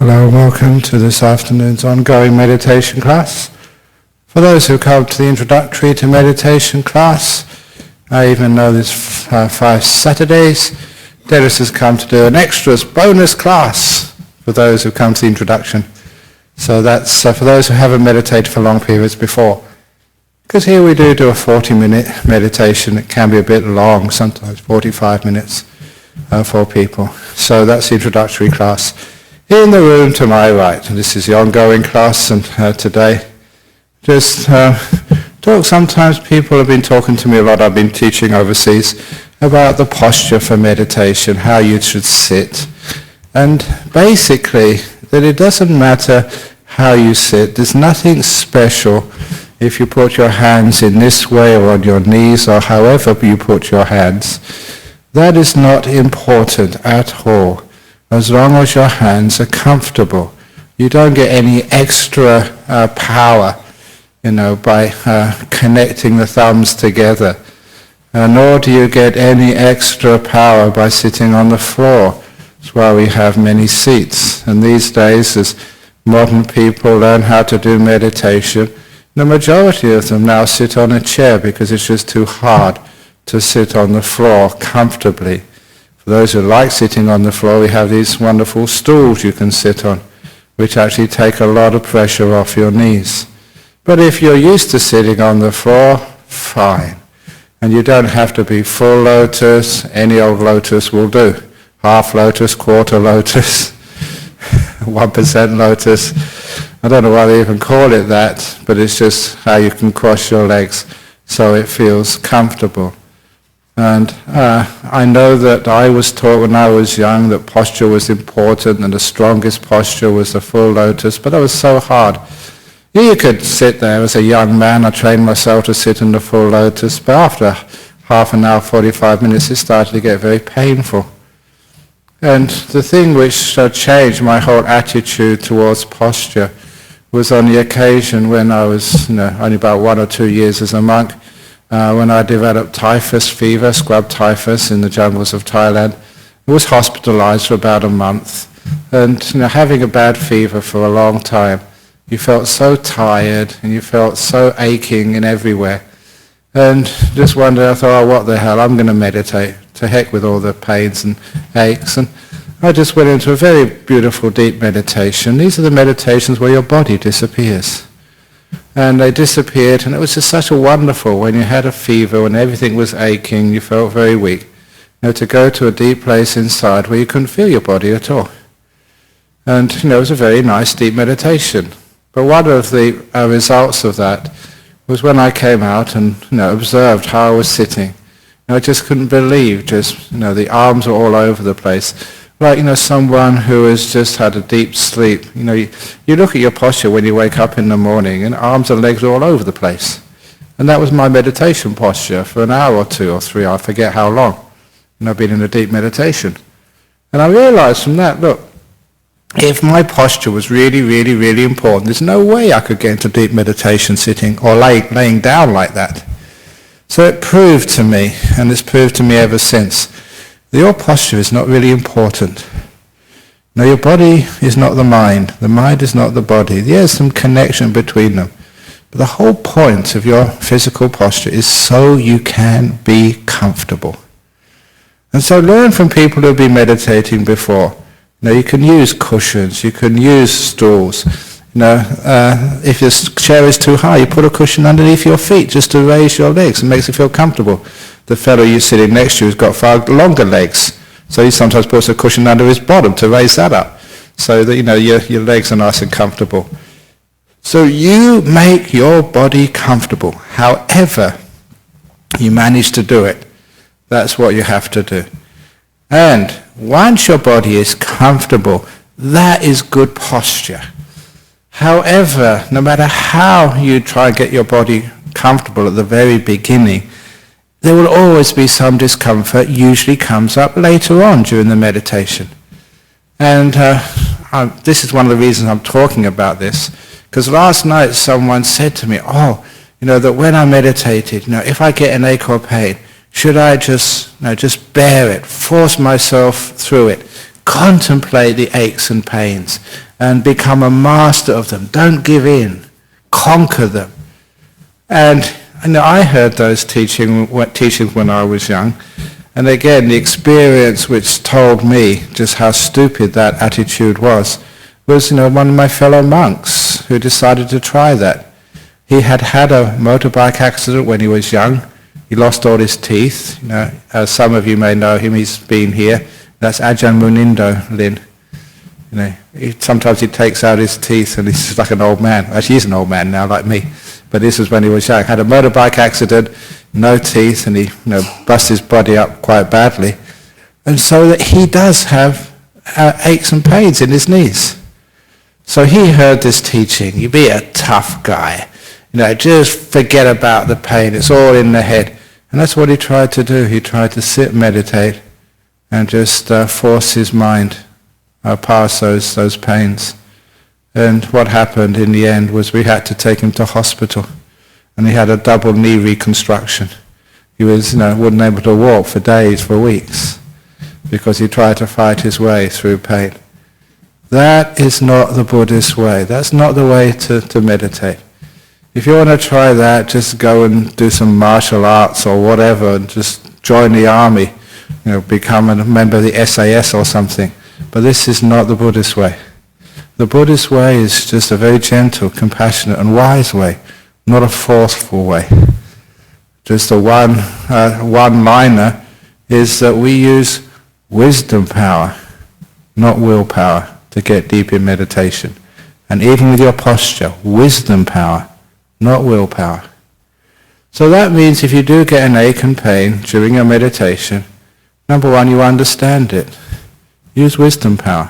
Hello and welcome to this afternoon's ongoing meditation class. For those who come to the introductory to meditation class, I even know there's 5 Saturdays, Dennis has come to do an extras bonus class for those who come to the introduction. So that's for those who haven't meditated for long periods before. Because here we do a 40-minute meditation. It can be a bit long, sometimes 45 minutes for people. So that's the introductory class. In the room to my right, and this is the ongoing class, and today, just talk. Sometimes people have been talking to me a lot. I've been teaching overseas about the posture for meditation, how you should sit, and basically that it doesn't matter how you sit. There's nothing special if you put your hands in this way or on your knees or however you put your hands. That is not important at all. As long as your hands are comfortable. You don't get any extra power, by connecting the thumbs together. Nor do you get any extra power by sitting on the floor. That's why we have many seats. And these days, as modern people learn how to do meditation, the majority of them now sit on a chair because it's just too hard to sit on the floor comfortably. For those who like sitting on the floor, we have these wonderful stools you can sit on, which actually take a lot of pressure off your knees. But if you're used to sitting on the floor, fine. And you don't have to be full lotus. Any old lotus will do. Half lotus, quarter lotus, 1% lotus. I don't know why they even call it that, but it's just how you can cross your legs so it feels comfortable. And I know that I was taught when I was young that posture was important and the strongest posture was the full lotus, but that was so hard. You could sit there as a young man. I trained myself to sit in the full lotus, but after half an hour, 45 minutes, it started to get very painful. And the thing which changed my whole attitude towards posture was on the occasion when I was only about 1 or 2 years as a monk, when I developed typhus fever, scrub typhus in the jungles of Thailand. I was hospitalized for about a month. And having a bad fever for a long time, you felt so tired and you felt so aching in everywhere. And just one day I thought, what the hell, I'm going to meditate. To heck with all the pains and aches. And I just went into a very beautiful deep meditation. These are the meditations where your body disappears. And they disappeared, and it was just such a wonderful, when you had a fever, when everything was aching, you felt very weak, to go to a deep place inside where you couldn't feel your body at all. And, it was a very nice deep meditation. But one of the results of that was when I came out and, observed how I was sitting. I just couldn't believe, the arms were all over the place. Like, someone who has just had a deep sleep. You look at your posture when you wake up in the morning and arms and legs are all over the place. And that was my meditation posture for an hour or 2 or 3, I forget how long. I've been in a deep meditation. And I realized from that, look, if my posture was really, really, really important, there's no way I could get into deep meditation sitting or laying down like that. So it proved to me, and it's proved to me ever since, that your posture is not really important. Now, your body is not the mind is not the body. There's some connection between them. But the whole point of your physical posture is so you can be comfortable. And so learn from people who have been meditating before. You can use cushions, you can use stools. If your chair is too high, you put a cushion underneath your feet just to raise your legs. It makes you feel comfortable. The fellow you're sitting next to has got far longer legs, so he sometimes puts a cushion under his bottom to raise that up, so that your legs are nice and comfortable. So you make your body comfortable. However you manage to do it, that's what you have to do. And once your body is comfortable, that is good posture. However, no matter how you try and get your body comfortable at the very beginning, there will always be some discomfort, usually comes up later on during the meditation. And this is one of the reasons I'm talking about this, because last night someone said to me, that when I meditated, if I get an ache or pain, should I just bear it, force myself through it, contemplate the aches and pains, and become a master of them. Don't give in. Conquer them. And I heard those teachings when I was young. And again, the experience which told me just how stupid that attitude was one of my fellow monks who decided to try that. He had had a motorbike accident when he was young. He lost all his teeth. As some of you may know him, he's been here. That's Ajahn Brahm. Sometimes he takes out his teeth and he's like an old man. Actually, he's an old man now, like me. But this was when he was young. Had a motorbike accident, no teeth, and he bust his body up quite badly. And so that he does have aches and pains in his knees. So he heard this teaching. You be a tough guy. Just forget about the pain. It's all in the head. And that's what he tried to do. He tried to sit, meditate, and just force his mind past those pains. And what happened in the end was we had to take him to hospital. And he had a double knee reconstruction. He was, wasn't able to walk for days, for weeks, because he tried to fight his way through pain. That is not the Buddhist way. That's not the way to meditate. If you want to try that, just go and do some martial arts or whatever, and just join the army, become a member of the SAS or something. But this is not the Buddhist way. The Buddhist way is just a very gentle, compassionate and wise way, not a forceful way. Just a one-liner is that we use wisdom power, not willpower, to get deep in meditation. And even with your posture, wisdom power, not willpower. So that means if you do get an ache and pain during your meditation, number one, you understand it. Use wisdom power.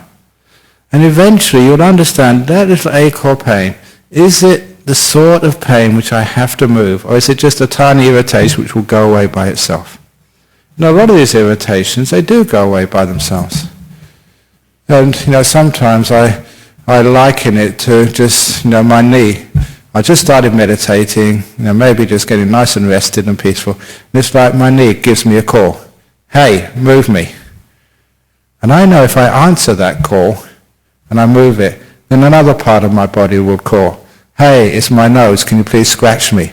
And eventually you'll understand that little ache or pain, is it the sort of pain which I have to move, or is it just a tiny irritation which will go away by itself? Now a lot of these irritations, they do go away by themselves. And sometimes I liken it to just my knee. I just started meditating, maybe just getting nice and rested and peaceful. And it's like my knee gives me a call. Hey, move me. And I know if I answer that call and I move it, then another part of my body will call. Hey, it's my nose, can you please scratch me?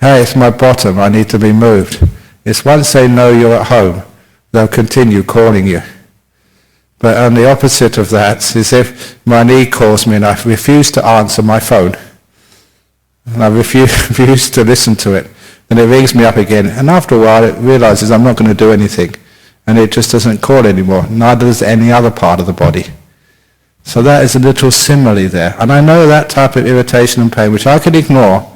Hey, it's my bottom, I need to be moved. It's once they know you're at home, they'll continue calling you. But on the opposite of that is if my knee calls me and I refuse to answer my phone, and I refuse to listen to it, then it rings me up again. And after a while it realizes I'm not going to do anything. And it just doesn't call anymore. Neither does any other part of the body. So that is a little simile there. And I know that type of irritation and pain, which I can ignore.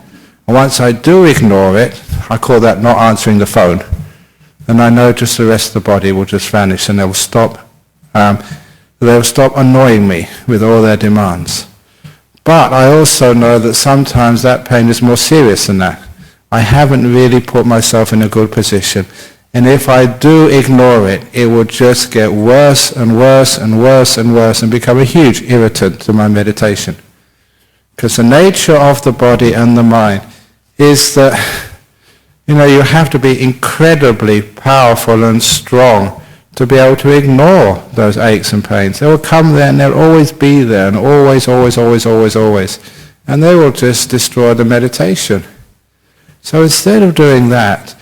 And once I do ignore it, I call that not answering the phone. Then I know just the rest of the body will just vanish and they'll stop annoying me with all their demands. But I also know that sometimes that pain is more serious than that. I haven't really put myself in a good position. And if I do ignore it, it will just get worse and worse and worse and worse and become a huge irritant to my meditation. Because the nature of the body and the mind is that, you have to be incredibly powerful and strong to be able to ignore those aches and pains. They will come there and they'll always be there, and always, always, always, always, always. And they will just destroy the meditation. So instead of doing that,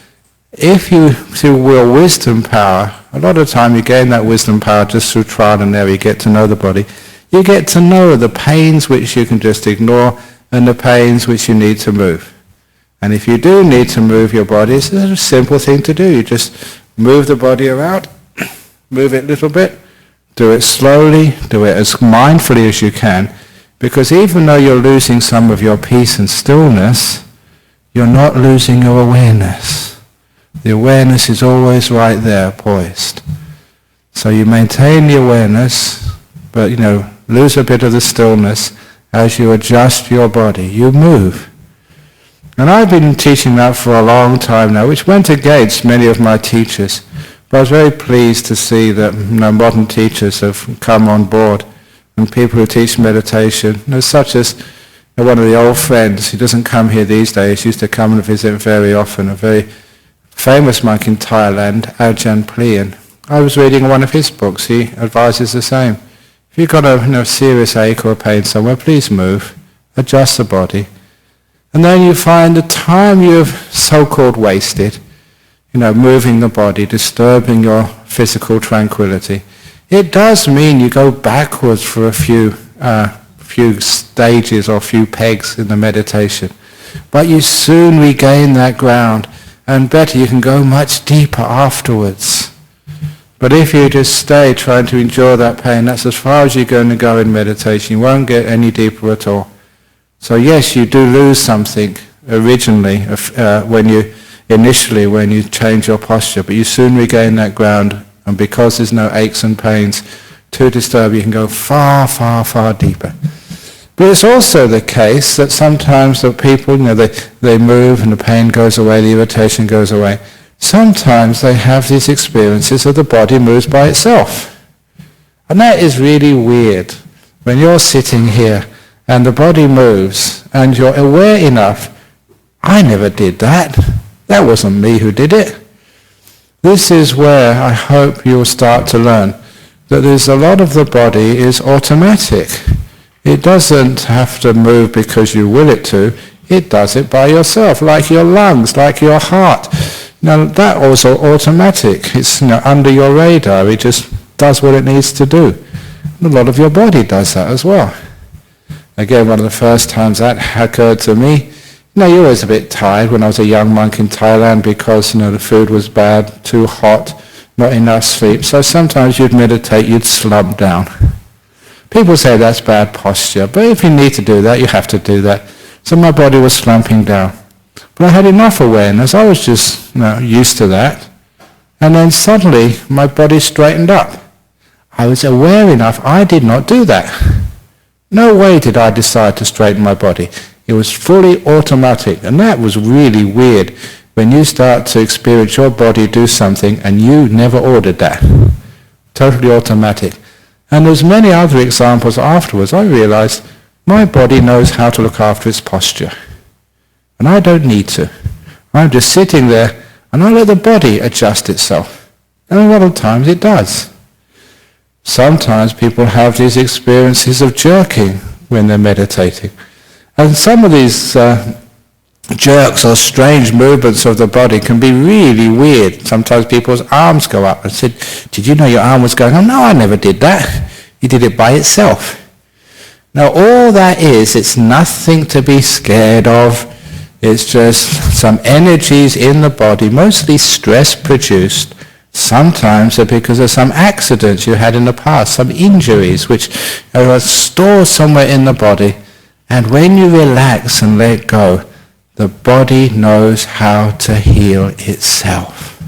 if you, through wisdom power, a lot of the time you gain that wisdom power just through trial and error, you get to know the body. You get to know the pains which you can just ignore and the pains which you need to move. And if you do need to move your body, it's a simple thing to do. You just move the body around, move it a little bit, do it slowly, do it as mindfully as you can, because even though you're losing some of your peace and stillness, you're not losing your awareness. The awareness is always right there, poised. So you maintain the awareness, but lose a bit of the stillness as you adjust your body. You move. And I've been teaching that for a long time now, which went against many of my teachers. But I was very pleased to see that modern teachers have come on board, and people who teach meditation, such as one of the old friends, he doesn't come here these days, used to come and visit very often, a very famous monk in Thailand, Ajahn Brahm. I was reading one of his books. He advises the same. If you've got a serious ache or pain somewhere, please move. Adjust the body. And then you find the time you've so-called wasted, moving the body, disturbing your physical tranquility. It does mean you go backwards for a few stages or few pegs in the meditation. But you soon regain that ground, and better, you can go much deeper afterwards. But if you just stay trying to endure that pain, that's as far as you're going to go in meditation. You won't get any deeper at all. So yes, you do lose something originally when you change your posture, but you soon regain that ground, and because there's no aches and pains to disturb, you can go far, far, far deeper. But it's also the case that sometimes the people, they move and the pain goes away, the irritation goes away. Sometimes they have these experiences of the body moves by itself. And that is really weird. When you're sitting here and the body moves and you're aware enough, I never did that. That wasn't me who did it. This is where I hope you'll start to learn that there's a lot of the body is automatic. It doesn't have to move because you will it to. It does it by yourself, like your lungs, like your heart. Now that also automatic. It's under your radar. It just does what it needs to do. And a lot of your body does that as well. Again, one of the first times that occurred to me, you're always a bit tired when I was a young monk in Thailand because, the food was bad, too hot, not enough sleep. So sometimes you'd meditate, you'd slump down. People say that's bad posture, but if you need to do that, you have to do that. So my body was slumping down. But I had enough awareness. I was just used to that. And then suddenly my body straightened up. I was aware enough. I did not do that. No way did I decide to straighten my body. It was fully automatic. And that was really weird when you start to experience your body do something and you never ordered that. Totally automatic. And there's many other examples afterwards. I realized my body knows how to look after its posture. And I don't need to. I'm just sitting there and I let the body adjust itself. And a lot of times it does. Sometimes people have these experiences of jerking when they're meditating. And some of these jerks or strange movements of the body can be really weird. Sometimes people's arms go up and said, did you know your arm was going up? No, I never did that. You did it by itself. Now all that is, it's nothing to be scared of. It's just some energies in the body, mostly stress produced. Sometimes they're because of some accidents you had in the past, some injuries which are stored somewhere in the body. And when you relax and let go, the body knows how to heal itself.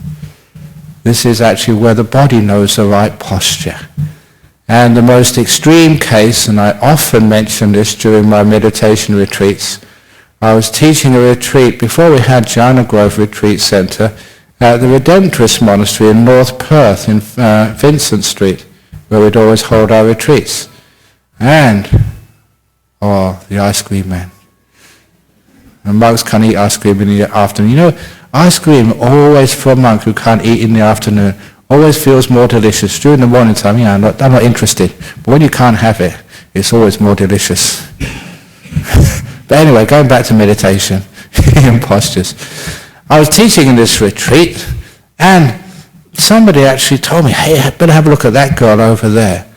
This is actually where the body knows the right posture. And the most extreme case, and I often mention this during my meditation retreats, I was teaching a retreat before we had Jhana Grove Retreat Centre at the Redemptorist Monastery in North Perth in Vincent Street, where we'd always hold our retreats. And, the ice cream man. And monks can't eat ice cream in the afternoon. Ice cream always for a monk who can't eat in the afternoon always feels more delicious. During the morning time, I'm not interested. But when you can't have it, it's always more delicious. But anyway, going back to meditation and postures. I was teaching in this retreat, and somebody actually told me, hey, I better have a look at that girl over there.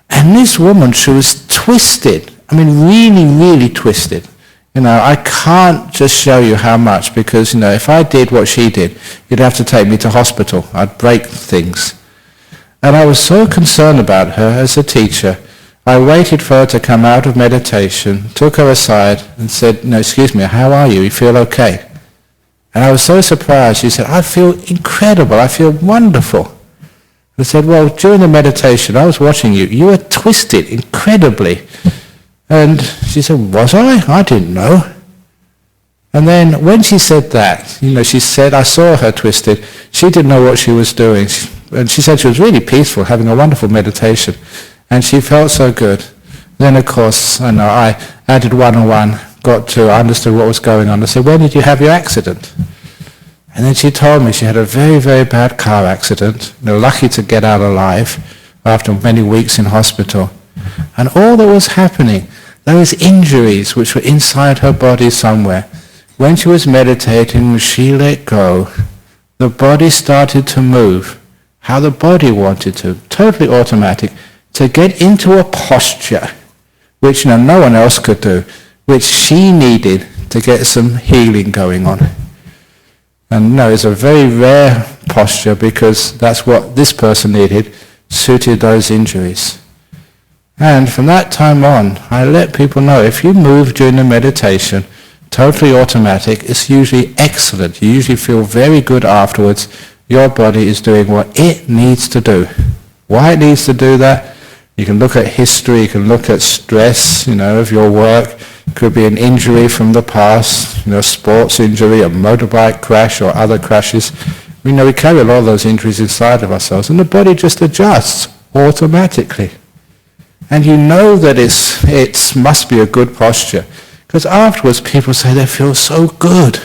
And this woman, she was twisted. Really, really twisted. I can't just show you how much because, if I did what she did, you'd have to take me to hospital. I'd break things. And I was so concerned about her as a teacher, I waited for her to come out of meditation, took her aside and said, excuse me, how are you? You feel okay? And I was so surprised. She said, I feel incredible. I feel wonderful. I said, well, during the meditation, I was watching you. You were twisted incredibly. And she said, was I? I didn't know. And then when she said that, she said, I saw her twisted. She didn't know what she was doing. And she said she was really peaceful, having a wonderful meditation. And she felt so good. Then, of course, I added one on one, I understood what was going on. I said, when did you have your accident? And then she told me she had a very, very bad car accident. Lucky to get out alive after many weeks in hospital. And all that was happening, those injuries which were inside her body somewhere, when she was meditating, when she let go, the body started to move how the body wanted to, totally automatic, to get into a posture which no one else could do, which she needed to get some healing going on. And it's a very rare posture because that's what this person needed, suited those injuries. And from that time on, I let people know if you move during the meditation, totally automatic, it's usually excellent. You usually feel very good afterwards. Your body is doing what it needs to do. Why it needs to do that? You can look at history, you can look at stress, of your work. It could be an injury from the past, sports injury, a motorbike crash or other crashes. We carry a lot of those injuries inside of ourselves, and the body just adjusts automatically. And that it must be a good posture. Because afterwards people say they feel so good.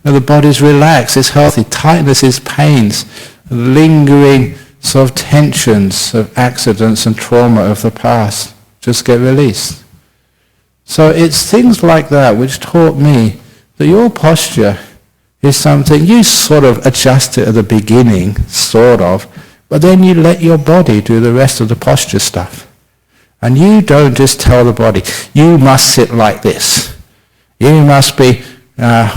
The body's relaxed, it's healthy, tightnesses, pains, lingering sort of tensions of accidents and trauma of the past just get released. So it's things like that which taught me that your posture is something you sort of adjust it at the beginning, sort of, but then you let your body do the rest of the posture stuff. And you don't just tell the body, you must sit like this. You must be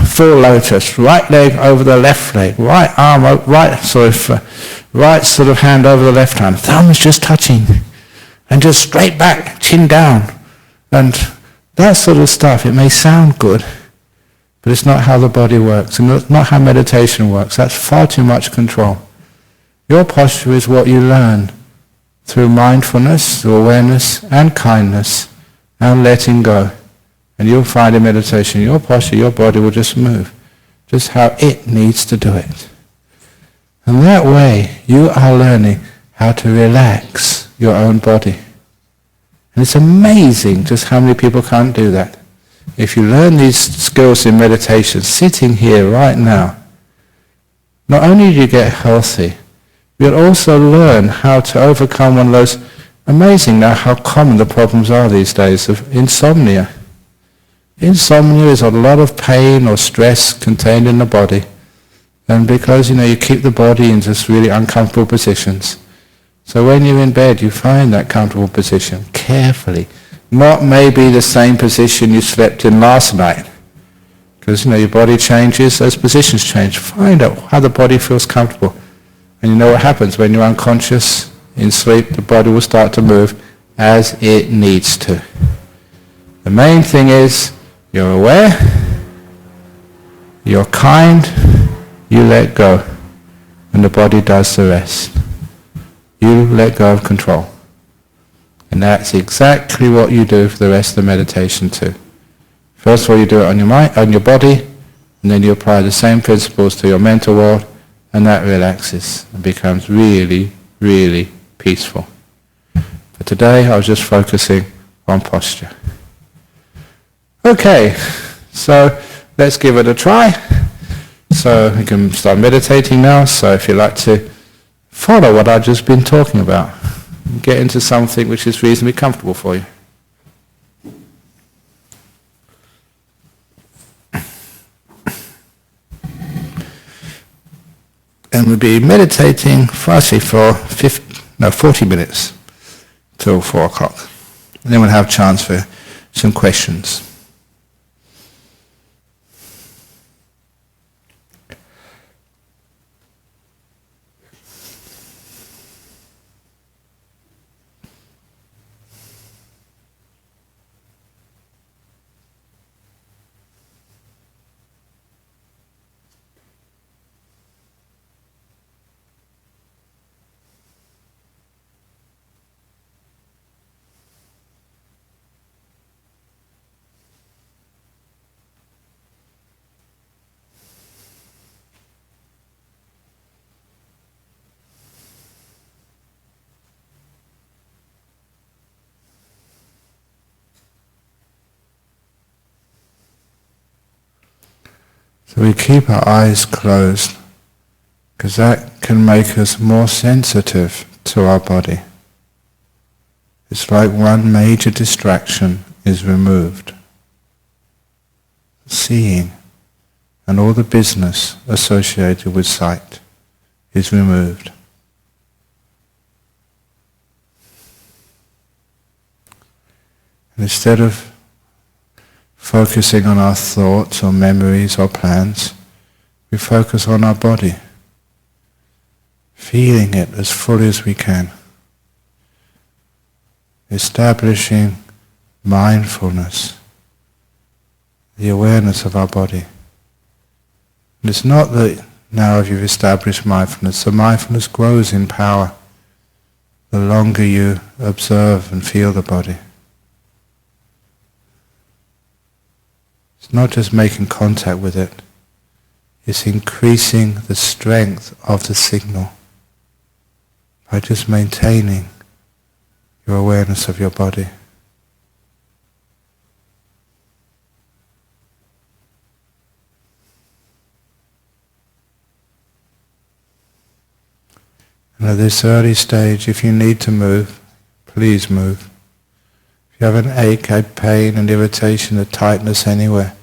full lotus, right leg over the left leg, right arm, right sort of hand over the left hand. Thumb is just touching. And just straight back, chin down. And that sort of stuff, it may sound good, but it's not how the body works, and it's not how meditation works. That's far too much control. Your posture is what you learn through mindfulness, through awareness and kindness and letting go. And you'll find in meditation, your posture, your body will just move, just how it needs to do it. And that way, you are learning how to relax your own body. And it's amazing just how many people can't do that. If you learn these skills in meditation, sitting here right now, not only do you get healthy, you'll also learn how to overcome one of those, amazing now how common the problems are these days of insomnia. Insomnia is a lot of pain or stress contained in the body. And because, you keep the body in just really uncomfortable positions. So when you're in bed, you find that comfortable position carefully. Not maybe the same position you slept in last night. Because, your body changes, those positions change. Find out how the body feels comfortable. And you know what happens when you're unconscious, in sleep, the body will start to move as it needs to. The main thing is, you're aware, you're kind, you let go, and the body does the rest. You let go of control. And that's exactly what you do for the rest of the meditation too. First of all, you do it on your mind, on your body, and then you apply the same principles to your mental world, and that relaxes and becomes really, really peaceful. But today I was just focusing on posture. Okay, so let's give it a try. So we can start meditating now. So if you'd like to follow what I've just been talking about, get into something which is reasonably comfortable for you. And we'll be meditating firstly for 40 minutes till 4 o'clock. And then we'll have a chance for some questions. So we keep our eyes closed because that can make us more sensitive to our body. It's like one major distraction is removed. Seeing and all the business associated with sight is removed. And instead of focusing on our thoughts or memories or plans, we focus on our body, feeling it as fully as we can, establishing mindfulness, the awareness of our body. And it's not that now if you've established mindfulness, the mindfulness grows in power the longer you observe and feel the body. It's not just making contact with it, it's increasing the strength of the signal by just maintaining your awareness of your body. And at this early stage, if you need to move, please move. If you have an ache, a pain, an irritation, a tightness anywhere,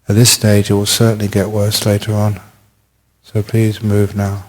at this stage it will certainly get worse later on. So please move now.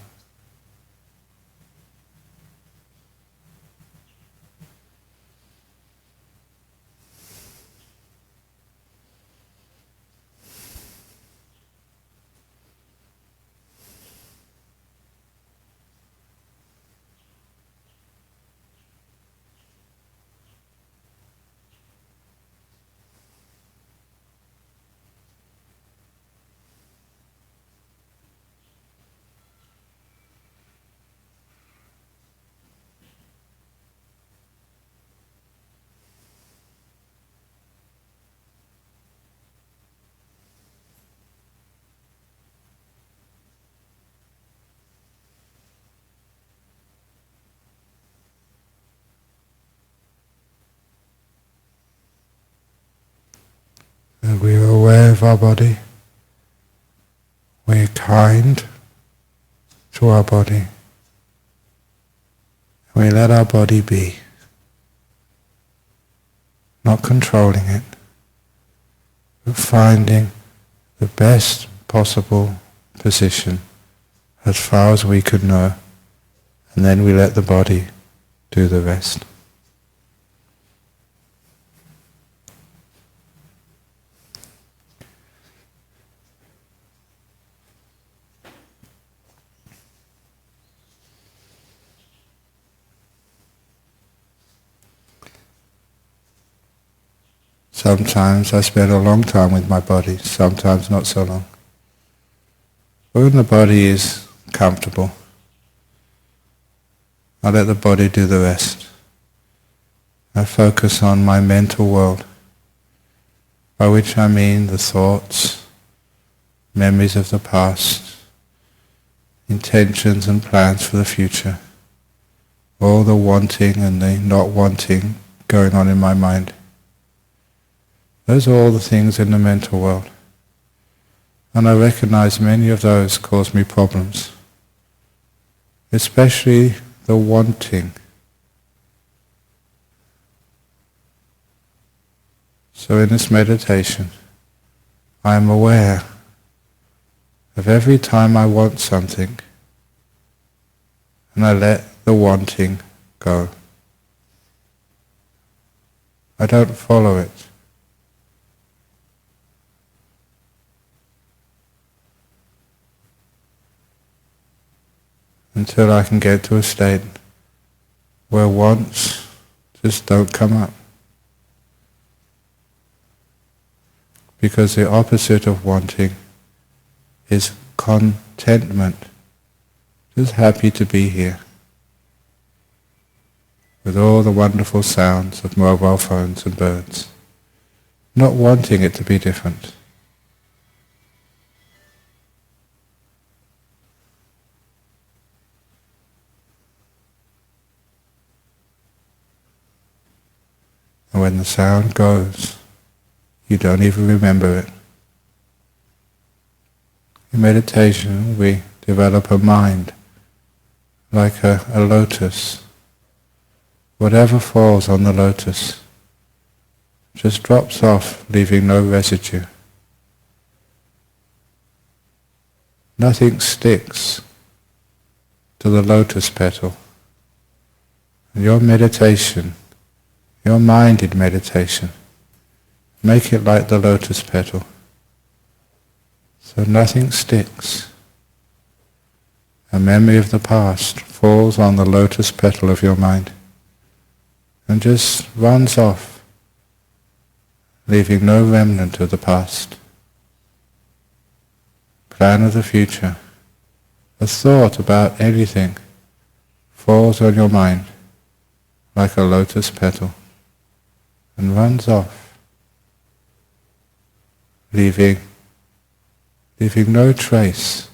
And we are aware of our body. We are kind to our body. We let our body be, not controlling it, but finding the best possible position as far as we could know, and then we let the body do the rest. Sometimes I spend a long time with my body, sometimes not so long. But when the body is comfortable, I let the body do the rest. I focus on my mental world, by which I mean the thoughts, memories of the past, intentions and plans for the future, all the wanting and the not wanting going on in my mind. Those are all the things in the mental world. And I recognize many of those cause me problems. Especially the wanting. So in this meditation, I am aware of every time I want something, and I let the wanting go. I don't follow it. Until I can get to a state where wants just don't come up. Because the opposite of wanting is contentment. Just happy to be here. With all the wonderful sounds of mobile phones and birds. Not wanting it to be different. And when the sound goes, you don't even remember it. In meditation, we develop a mind like a lotus, whatever falls on the lotus just drops off, leaving no residue. Nothing sticks to the lotus petal. And your meditation, your minded meditation, make it like the lotus petal. So nothing sticks. A memory of the past falls on the lotus petal of your mind and just runs off, leaving no remnant of the past. Plan of the future, a thought about anything falls on your mind like a lotus petal and runs off, leaving no trace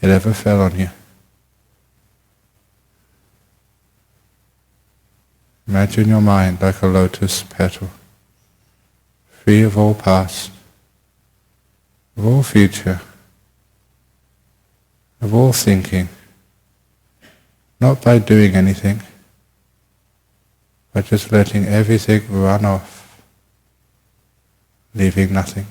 it ever fell on you. Imagine your mind like a lotus petal, free of all past, of all future, of all thinking, not by doing anything, but just letting everything run off, leaving nothing.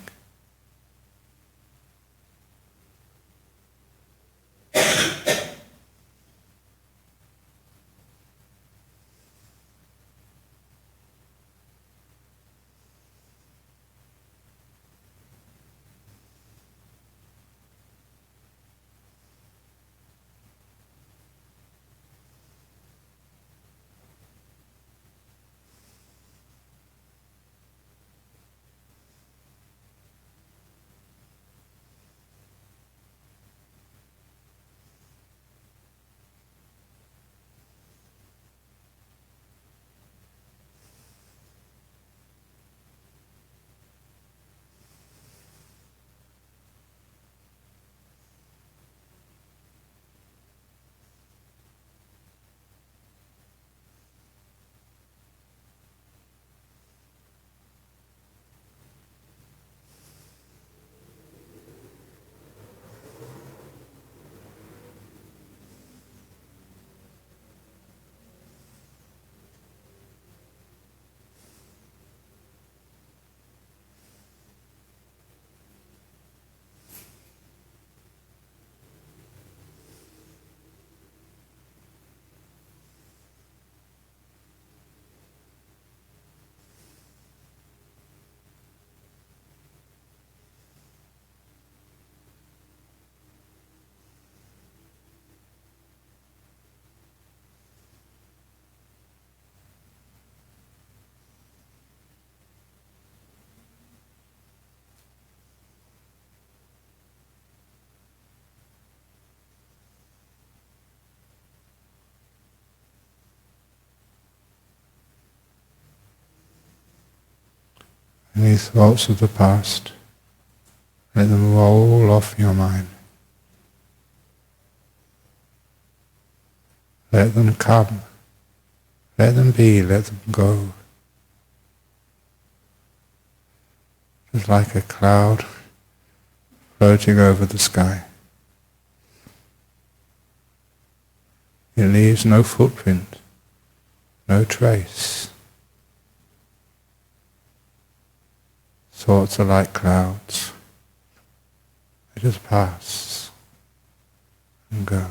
Any thoughts of the past, let them roll off your mind. Let them come, let them be, let them go. Just like a cloud floating over the sky. It leaves no footprint, no trace. Thoughts are like clouds. They just pass and go.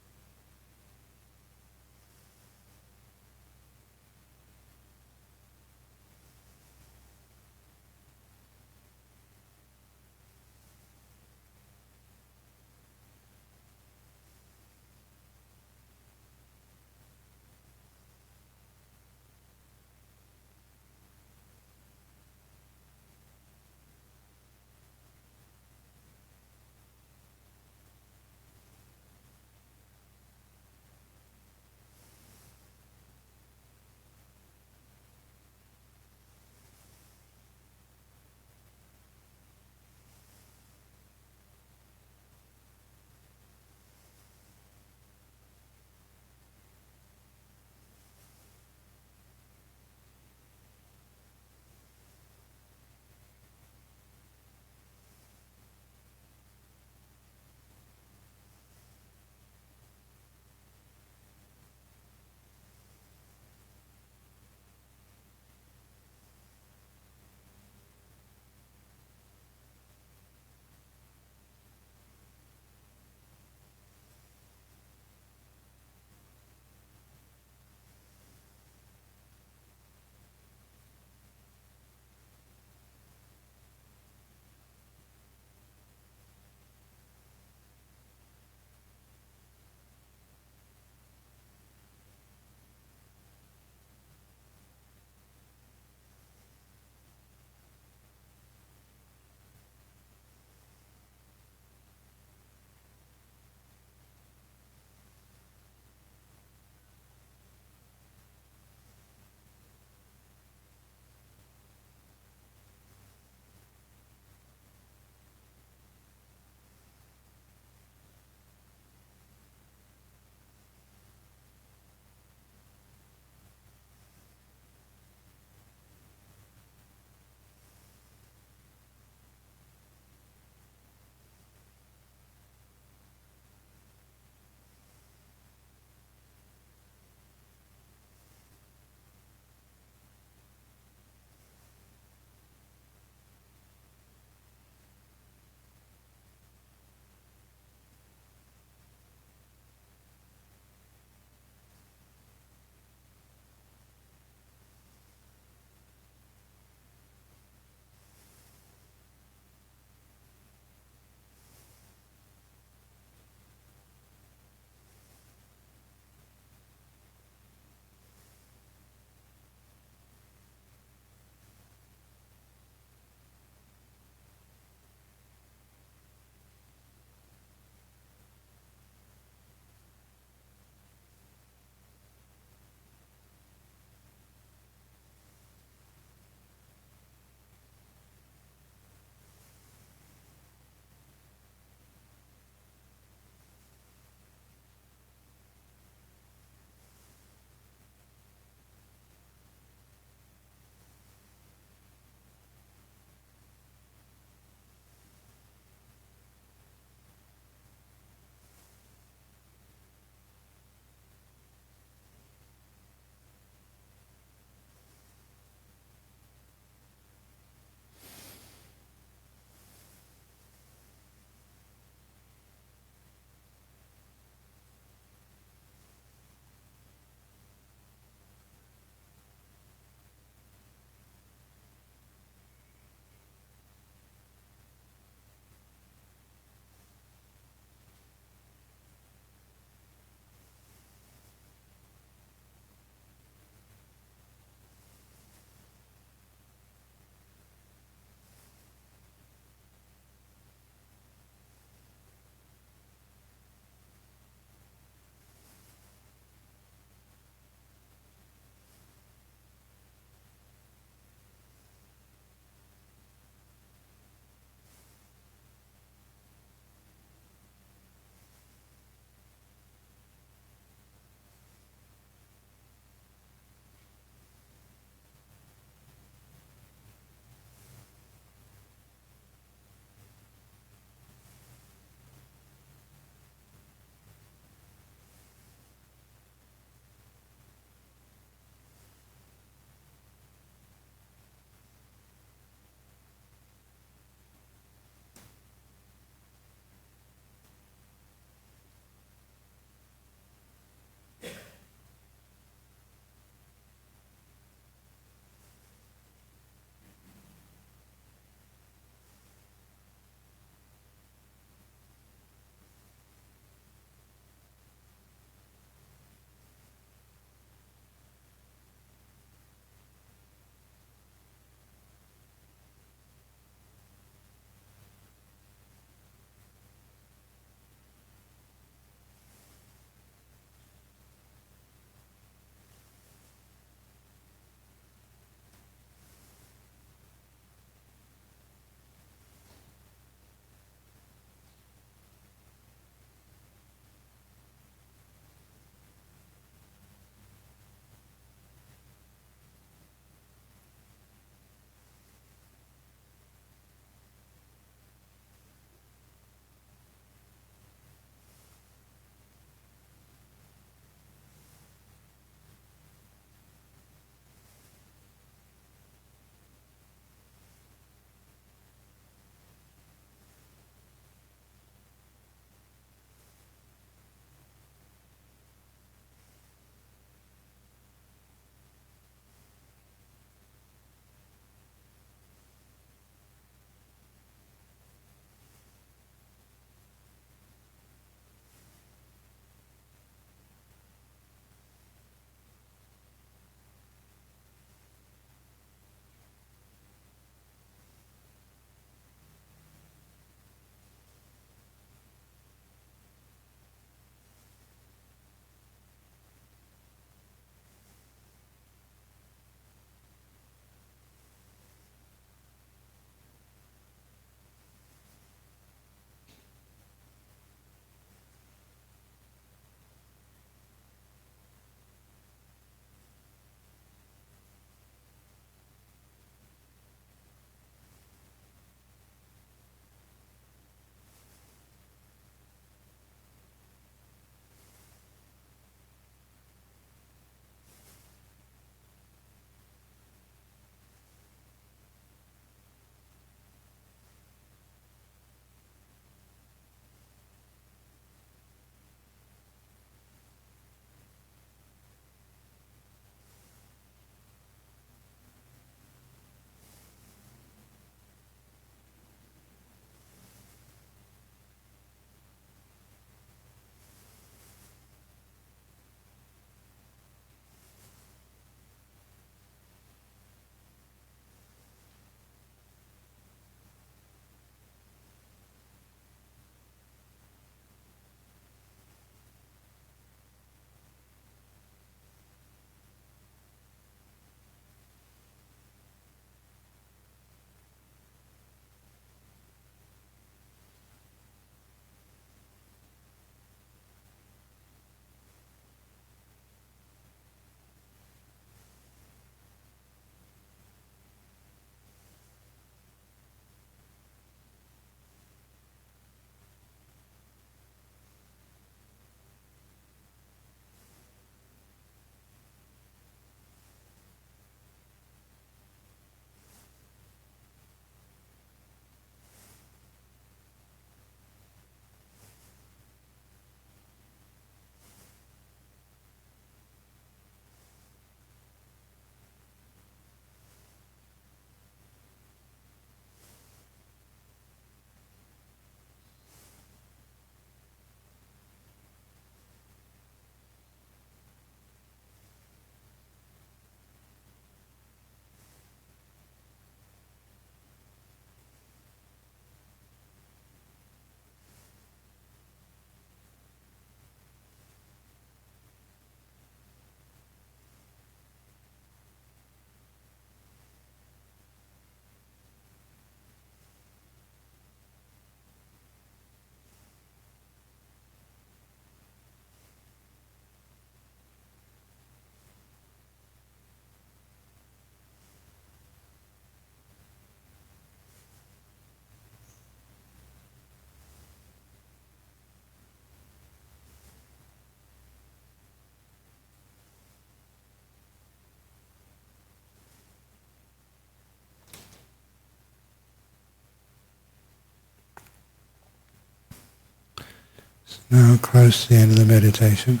Now close to the end of the meditation.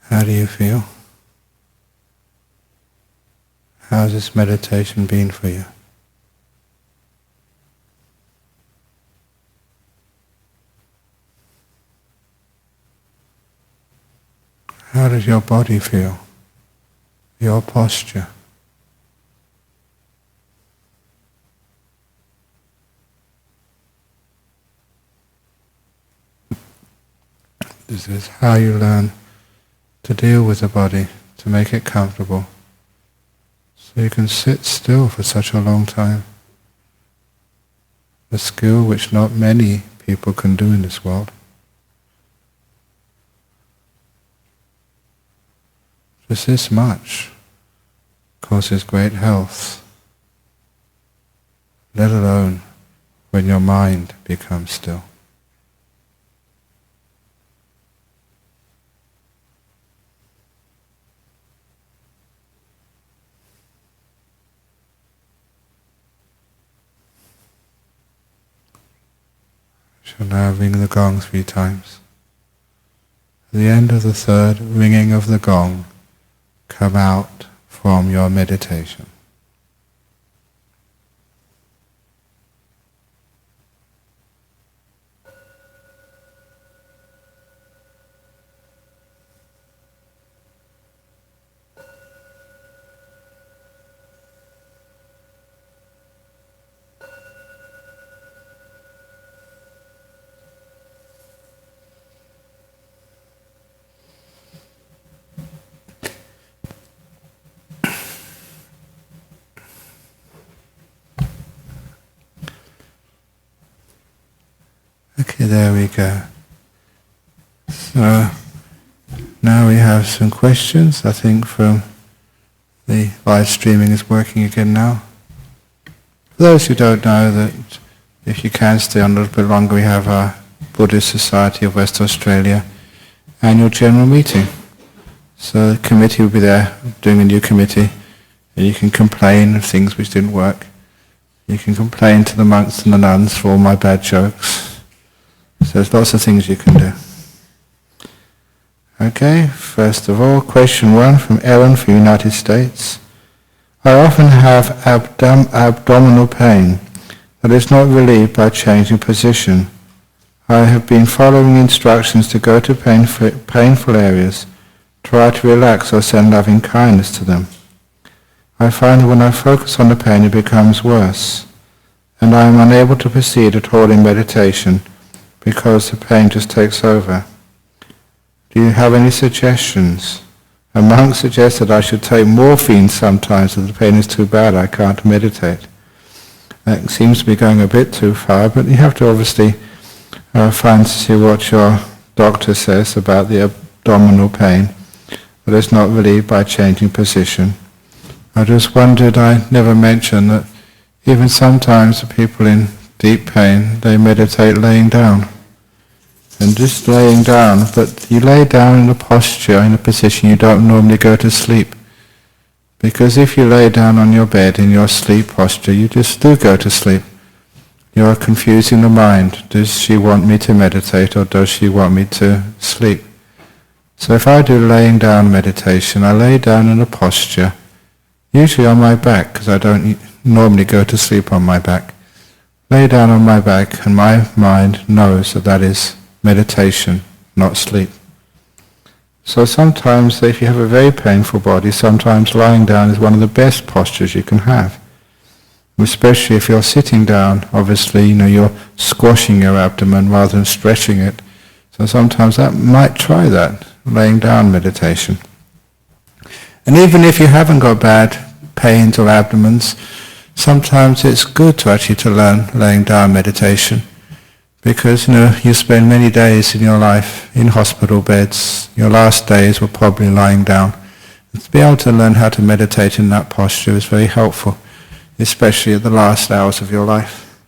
How do you feel? How's this meditation been for you? How does your body feel? Your posture? This is how you learn to deal with the body, to make it comfortable, so you can sit still for such a long time. A skill which not many people can do in this world. Just this much causes great health, let alone when your mind becomes still. Shall now ring the gong 3 times. At the end of the 3rd ringing of the gong, come out from your meditation. Okay, there we go. So now we have some questions. I think from the live streaming is working again now. For those who don't know, that if you can stay on a little bit longer, we have our Buddhist Society of West Australia annual general meeting. So the committee will be there doing a new committee, and you can complain of things which didn't work. You can complain to the monks and the nuns for all my bad jokes. So there's lots of things you can do. Okay, first of all, question 1 from Ellen from the United States. I often have abdominal pain that is not relieved by changing position. I have been following instructions to go to painful areas, try to relax or send loving kindness to them. I find that when I focus on the pain it becomes worse, and I am unable to proceed at all in meditation because the pain just takes over. Do you have any suggestions? A monk suggested I should take morphine sometimes if the pain is too bad, I can't meditate. That seems to be going a bit too far, but you have to obviously find to see what your doctor says about the abdominal pain that is not relieved by changing position. I just wondered, I never mentioned that even sometimes the people in deep pain, they meditate laying down. And just laying down, but you lay down in a posture, in a position you don't normally go to sleep. Because if you lay down on your bed in your sleep posture, you just do go to sleep. You are confusing the mind. Does she want me to meditate or does she want me to sleep? So if I do laying down meditation, I lay down in a posture, usually on my back, because I don't normally go to sleep on my back. Lay down on my back and my mind knows that that is meditation, not sleep. So sometimes if you have a very painful body, sometimes lying down is one of the best postures you can have. Especially if you're sitting down, obviously, you're squashing your abdomen rather than stretching it. So sometimes that might try that, laying down meditation. And even if you haven't got bad pains or abdomens, sometimes it's good to actually to learn laying down meditation. Because you spend many days in your life in hospital beds. Your last days were probably lying down. And to be able to learn how to meditate in that posture is very helpful, especially at the last hours of your life.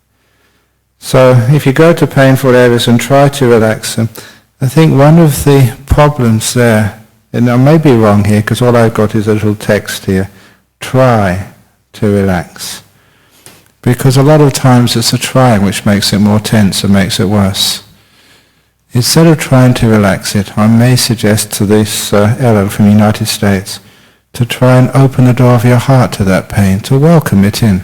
So if you go to painful areas and try to relax them, I think one of the problems there, and I may be wrong here because all I've got is a little text here, try to relax. Because a lot of times it's the trying which makes it more tense and makes it worse. instead of trying to relax it, I may suggest to this Ella from the United States to try and open the door of your heart to that pain, to welcome it in.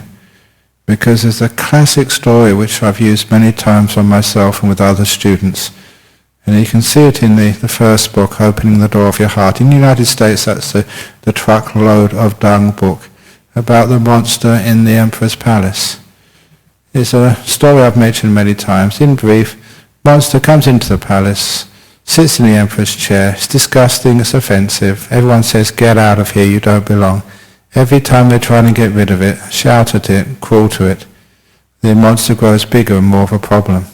Because there's a classic story which I've used many times on myself and with other students. And you can see it in the first book, Opening the Door of Your Heart. In the United States, that's the truckload of dung book about the monster in the Emperor's Palace. It's a story I've mentioned many times. In brief, monster comes into the palace, sits in the Emperor's chair. It's disgusting, it's offensive. Everyone says, get out of here, you don't belong. Every time they're trying to get rid of it, shout at it, crawl to it, the monster grows bigger and more of a problem.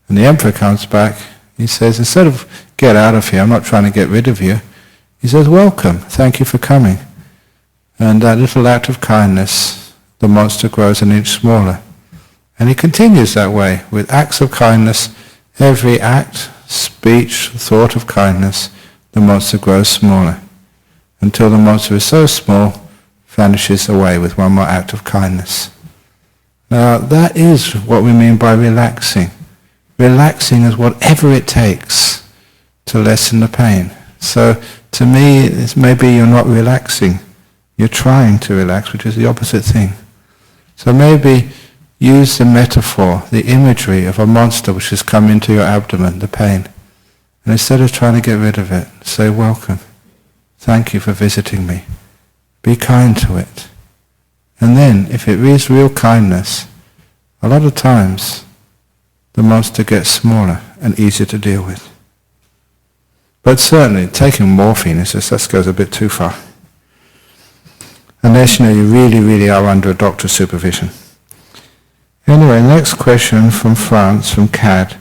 And the Emperor comes back, he says, instead of get out of here, I'm not trying to get rid of you, he says, welcome, thank you for coming. And that little act of kindness, the monster grows an inch smaller. And he continues that way, with acts of kindness. Every act, speech, thought of kindness, the monster grows smaller, until the monster is so small, vanishes away with one more act of kindness. Now that is what we mean by relaxing. Relaxing is whatever it takes to lessen the pain. So to me, it's maybe you're not relaxing, you're trying to relax, which is the opposite thing. So maybe use the metaphor, the imagery of a monster which has come into your abdomen, the pain. And instead of trying to get rid of it, say, welcome. Thank you for visiting me. Be kind to it. And then, if it is real kindness, a lot of times the monster gets smaller and easier to deal with. But certainly, taking morphine that goes a bit too far. Unless you really, really are under a doctor's supervision. Anyway, next question from France, from Cad.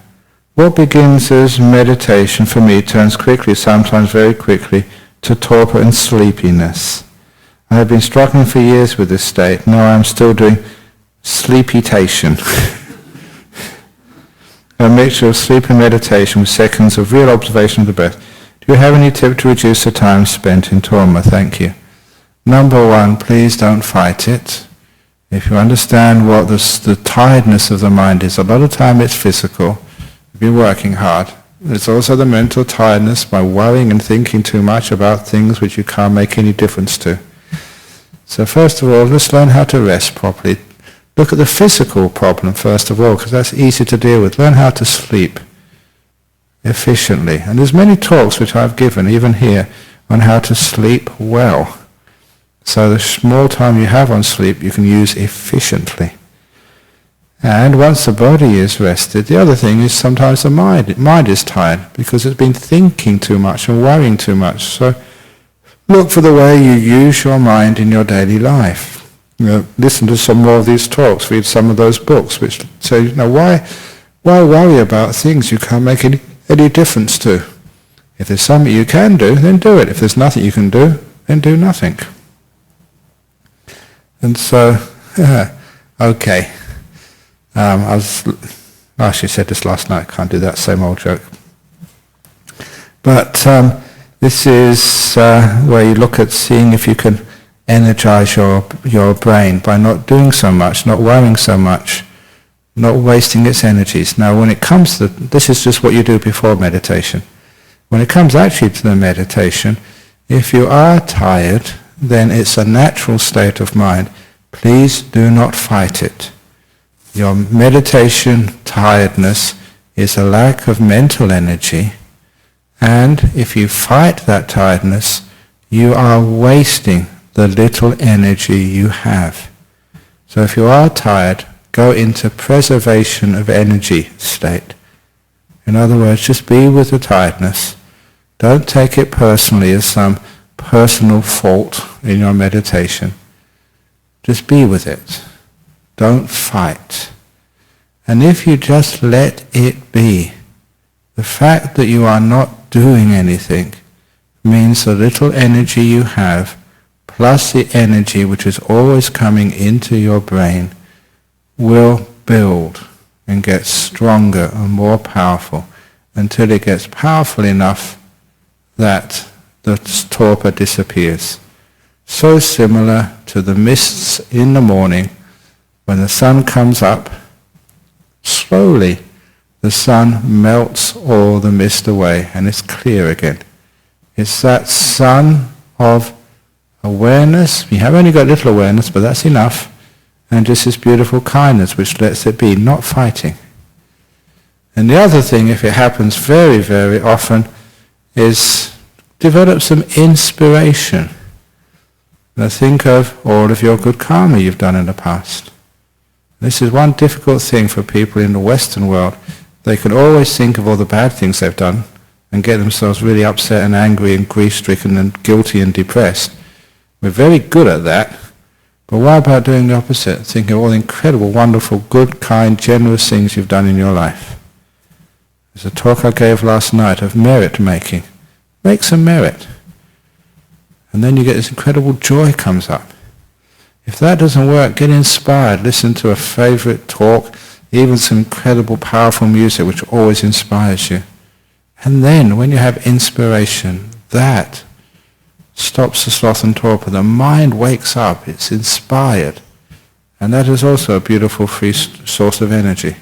What begins as meditation for me turns quickly, sometimes very quickly, to torpor and sleepiness. I have been struggling for years with this state. Now I am still doing sleepitation. A mixture of sleep and meditation with seconds of real observation of the breath. Do you have any tip to reduce the time spent in trauma? Thank you. Number one, please don't fight it. If you understand what the tiredness of the mind is, a lot of time it's physical. You've been working hard. It's also the mental tiredness by worrying and thinking too much about things which you can't make any difference to. So first of all, let's learn how to rest properly. Look at the physical problem first of all, because that's easy to deal with. Learn how to sleep efficiently. And there's many talks which I've given, even here, on how to sleep well. So the small time you have on sleep, you can use efficiently. And once the body is rested, the other thing is sometimes the mind is tired because it's been thinking too much and worrying too much. So look for the way you use your mind in your daily life. Listen to some more of these talks, read some of those books which say, why worry about things you can't make any difference to? If there's something you can do, then do it. If there's nothing you can do, then do nothing. And so, okay. I actually said this last night, can't do that same old joke. But this is where you look at seeing if you can energize your brain by not doing so much, not worrying so much, not wasting its energies. Now when it comes to, this is just what you do before meditation. When it comes actually to the meditation, if you are tired, then it's a natural state of mind. Please do not fight it. Your meditation tiredness is a lack of mental energy, and if you fight that tiredness, you are wasting the little energy you have. So if you are tired, go into preservation of energy state. In other words, just be with the tiredness. Don't take it personally as some personal fault in your meditation. Just be with it. Don't fight. And if you just let it be, the fact that you are not doing anything means the little energy you have, plus the energy which is always coming into your brain, will build and get stronger and more powerful until it gets powerful enough that the torpor disappears. So similar to the mists in the morning when the sun comes up, slowly the sun melts all the mist away and it's clear again. It's that sun of awareness. We have only got little awareness, but that's enough. And just this beautiful kindness which lets it be, not fighting. And the other thing, if it happens very, very often, is develop some inspiration. Now think of all of your good karma you've done in the past. This is one difficult thing for people in the Western world. They can always think of all the bad things they've done and get themselves really upset and angry and grief-stricken and guilty and depressed. We're very good at that. But what about doing the opposite? Thinking of all the incredible, wonderful, good, kind, generous things you've done in your life. There's a talk I gave last night of merit making. Make some merit. And then you get this incredible joy comes up. If that doesn't work, get inspired. Listen to a favorite talk, even some incredible, powerful music which always inspires you. And then, when you have inspiration, that stops the sloth and torpor. The mind wakes up. It's inspired. And that is also a beautiful free source of energy.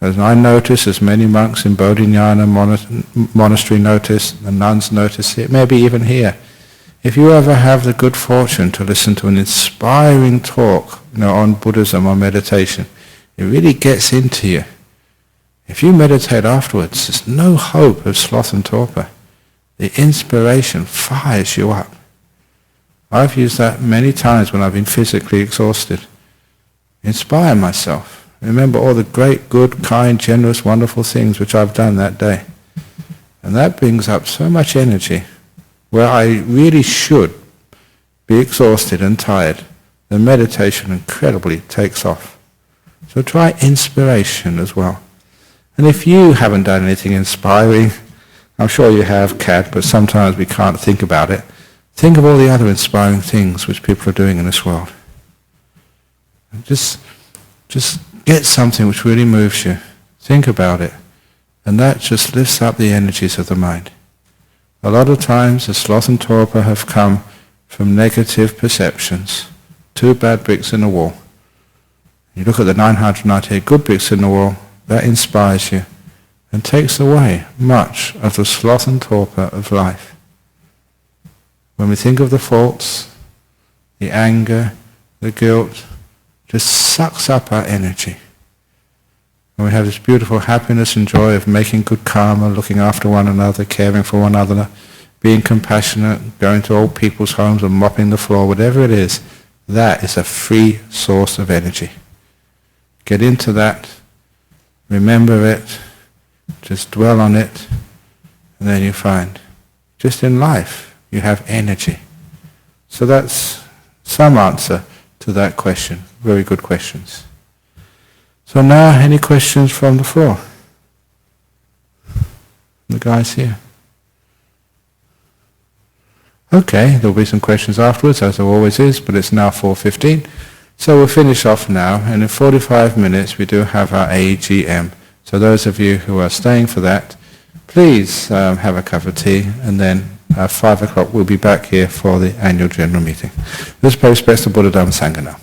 As I notice, as many monks in Bodhinyana monastery notice, the nuns notice it, maybe even here. If you ever have the good fortune to listen to an inspiring talk, on Buddhism or meditation, it really gets into you. If you meditate afterwards, there's no hope of sloth and torpor. The inspiration fires you up. I've used that many times when I've been physically exhausted. Inspire myself. Remember all the great, good, kind, generous, wonderful things which I've done that day. And that brings up so much energy. Where I really should be exhausted and tired, the meditation incredibly takes off. So try inspiration as well. And if you haven't done anything inspiring, I'm sure you have, Kat, but sometimes we can't think about it. Think of all the other inspiring things which people are doing in this world. And just get something which really moves you. Think about it. And that just lifts up the energies of the mind. A lot of times the sloth and torpor have come from negative perceptions. 2 bad bricks in the wall. You look at the 998 good bricks in the wall, that inspires you and takes away much of the sloth and torpor of life. When we think of the faults, the anger, the guilt, just sucks up our energy. And we have this beautiful happiness and joy of making good karma, looking after one another, caring for one another, being compassionate, going to old people's homes and mopping the floor, whatever it is. That is a free source of energy. Get into that, remember it, just dwell on it, and then you find, just in life, you have energy. So that's some answer to that question. Very good questions. So now, any questions from the floor? The guys here. Okay, there'll be some questions afterwards, as there always is, but it's now 4:15. So we'll finish off now, and in 45 minutes we do have our AGM. So those of you who are staying for that, please have a cup of tea, and then at 5 o'clock we'll be back here for the annual general meeting. Let's pay respects to Buddha, Dhamma, Sangha now.